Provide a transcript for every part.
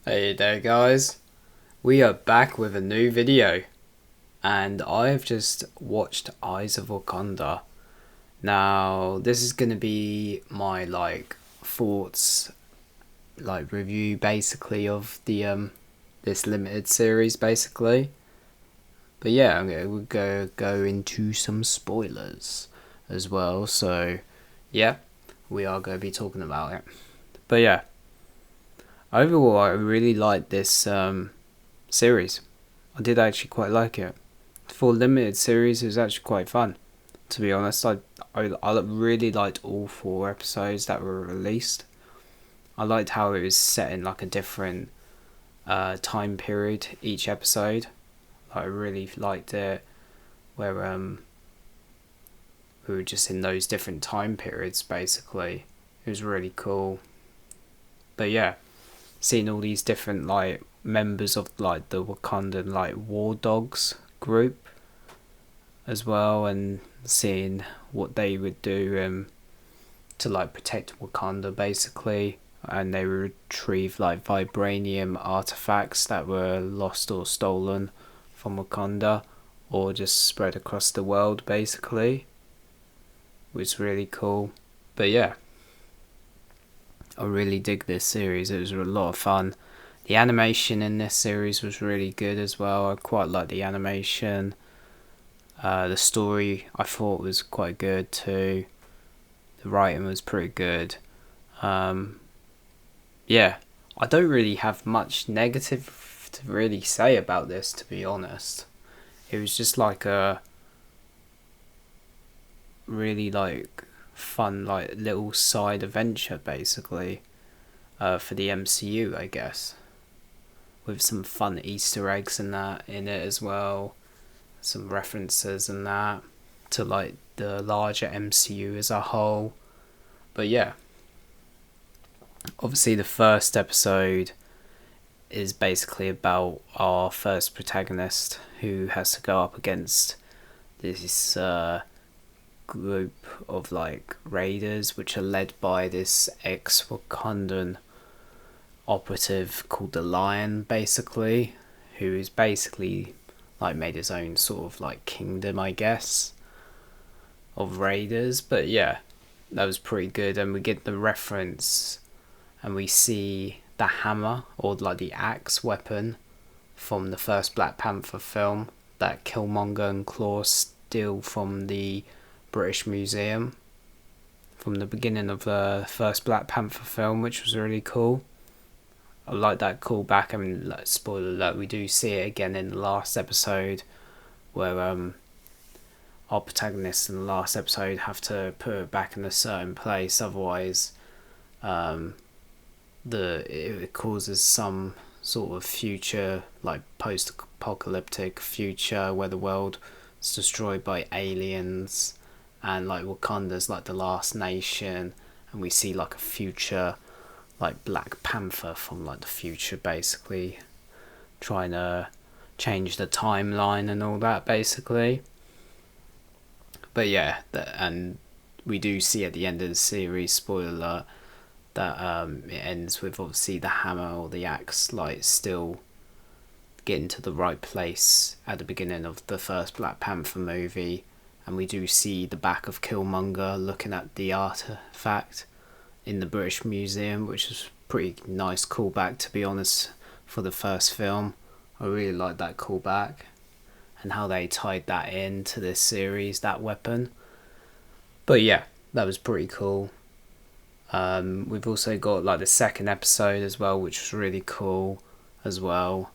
Hey there guys, we are back with a new video and I have just watched Eyes of Wakanda. Now this is going to be my thoughts review basically of the this limited series basically. But yeah, we'll go into some spoilers as well. So yeah, we are going to be talking about it. But yeah, overall I really like this series. I did actually quite like it. For limited series, it was actually quite fun. To be honest, I really liked all 4 episodes that were released. I liked how it was set in like a different time period each episode. I really liked it where we were just in those different time periods basically. It was really cool. But yeah, seeing all these different members of the Wakandan war dogs group as well, and seeing what they would do to protect Wakanda basically, and they would retrieve vibranium artifacts that were lost or stolen from Wakanda or just spread across the world basically, which was really cool. But yeah, I really dig this series. It was a lot of fun. The animation in this series was really good as well. I quite like the animation. The story I thought was quite good too. The writing was pretty good. Yeah, I don't really have much negative to really say about this, to be honest. It was just like a really fun little side adventure basically for the MCU, I guess, with some fun Easter eggs and that in it as well, some references and that to the larger MCU as a whole. But yeah, obviously the first episode is basically about our first protagonist who has to go up against this group of raiders which are led by this ex-Wakandan operative called the Lion basically, who is basically made his own sort of kingdom, I guess, of raiders. But yeah, that was pretty good, and we get the reference and we see the hammer or the axe weapon from the first Black Panther film that Killmonger and Claw steal from the British Museum from the beginning of the first Black Panther film, which was really cool. I like that callback. I mean, spoiler alert, we do see it again in the last episode where our protagonists in the last episode have to put it back in a certain place, otherwise it causes some sort of future post-apocalyptic future where the world is destroyed by aliens, and Wakanda's the last nation, and we see a future Black Panther from the future basically trying to change the timeline and all that basically. But yeah, and we do see at the end of the series, spoiler alert, that it ends with obviously the hammer or the axe still getting to the right place at the beginning of the first Black Panther movie, and we do see the back of Killmonger looking at the artifact in the British Museum, which is pretty nice callback, to be honest, for the first film. I really like that callback and how they tied that into this series, that weapon. But yeah, that was pretty cool. We've also got the second episode as well, which was really cool as well.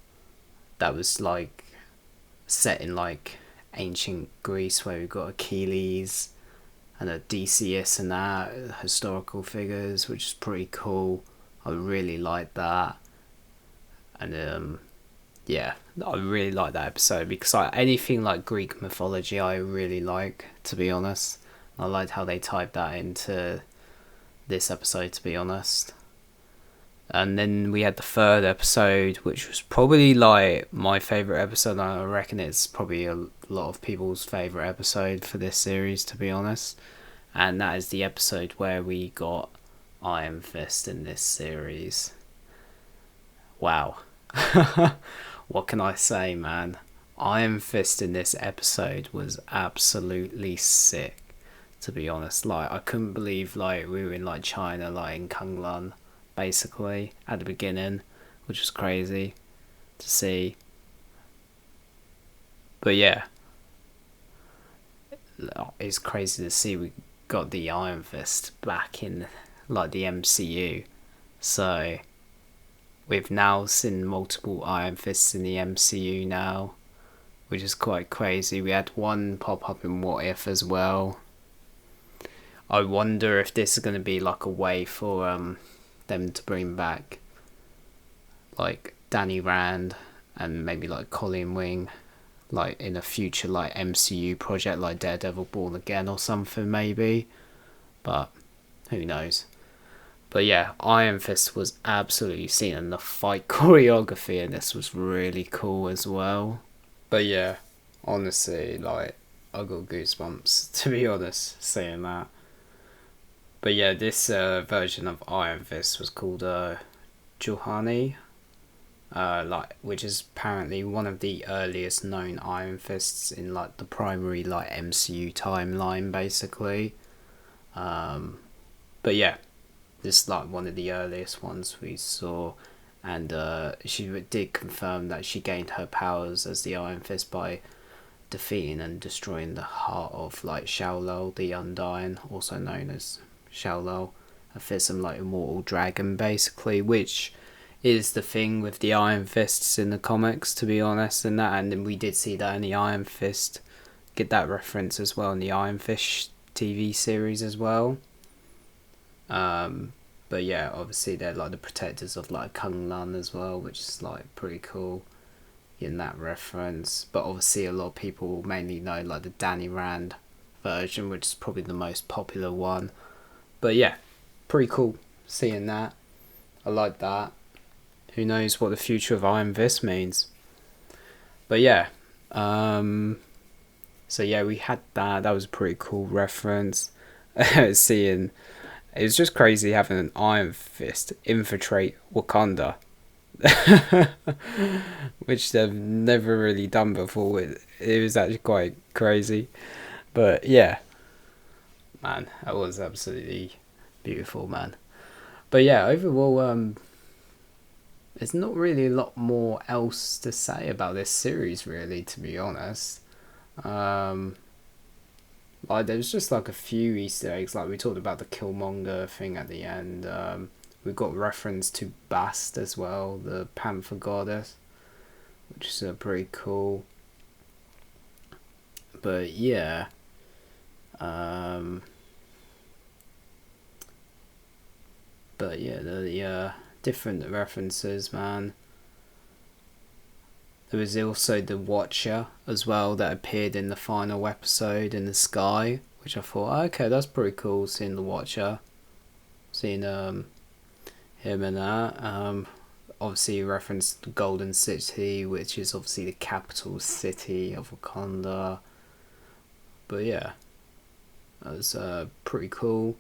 That was set in ancient Greece, where we've got Achilles and Odysseus and that, historical figures, which is pretty cool. I really like that. And yeah, I really like that episode because anything Greek mythology I really like, to be honest. I liked how they tied that into this episode, to be honest. And then we had the third episode, which was probably my favourite episode. I reckon it's probably a lot of people's favourite episode for this series, to be honest. And that is the episode where we got Iron Fist in this series, Wow. What can I say, man? Iron Fist in this episode was absolutely sick, to be honest. Like, I couldn't believe, like, we were in, like, China, like, in Kanglan, basically, at the beginning, which was crazy to see. But yeah, it's crazy to see we got the Iron Fist back in, like, the MCU. So, we've now seen multiple Iron Fists in the MCU now, which is quite crazy. We had one pop up in What If as well. I wonder if this is going to be like a way for them to bring back like Danny Rand and maybe like Colin Wing, like in a future like MCU project like Daredevil Born Again or something maybe, but who knows. But yeah, Iron Fist was absolutely seen, and the fight choreography in this was really cool as well. But yeah, honestly, like, I got goosebumps, to be honest, saying that. But yeah, this version of Iron Fist was called Juhani, like, which is apparently one of the earliest known Iron Fists in like the primary like MCU timeline, basically. But yeah, this is like one of the earliest ones we saw, and she did confirm that she gained her powers as the Iron Fist by defeating and destroying the heart of like Shaolol the Undying, also known as Shaolol, a fearsome like immortal dragon, basically, which is the thing with the Iron Fists in the comics, to be honest, and then we did see that in the Iron Fist, get that reference as well in the Iron Fist TV series as well. But yeah, obviously they're like the protectors of like Kung Lan as well, which is like pretty cool in that reference. But obviously a lot of people mainly know like the Danny Rand version, which is probably the most popular one. But yeah, pretty cool seeing that. I like that. Who knows what the future of Iron Fist means. But yeah, so yeah, we had that. That was a pretty cool reference. Seeing, it was just crazy having an Iron Fist infiltrate Wakanda, which they've never really done before. It was actually quite crazy. But yeah, man, that was absolutely beautiful, man. But yeah, overall, there's not really a lot more else to say about this series, really, to be honest. Um, like, there's just like a few Easter eggs, like we talked about the Killmonger thing at the end. We've got reference to Bast as well, the Panther goddess, which is pretty cool. But yeah, the different references, man. There was also the Watcher as well that appeared in the final episode in the sky, which I thought, okay, that's pretty cool, seeing the Watcher, seeing him and that. Obviously referenced the Golden City, which is obviously the capital city of Wakanda. But yeah, that was pretty cool.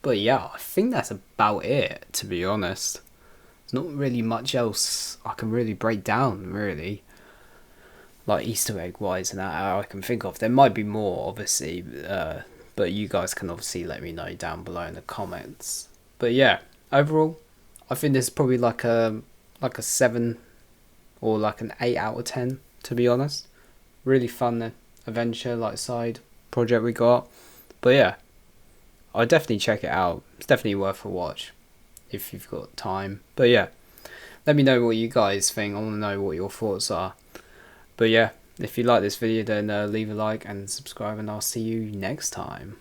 But yeah, I think that's about it, to be honest. There's not really much else I can really break down, really. Like Easter egg wise and that I can think of. There might be more, obviously, but you guys can obviously let me know down below in the comments. But yeah, overall, I think this is probably like a 7 or like an 8 out of 10, to be honest. Really fun adventure, like side project we got. But yeah, I'd definitely check it out. It's definitely worth a watch if you've got time. But yeah, let me know what you guys think. I want to know what your thoughts are. But yeah, if you like this video, then leave a like and subscribe, and I'll see you next time.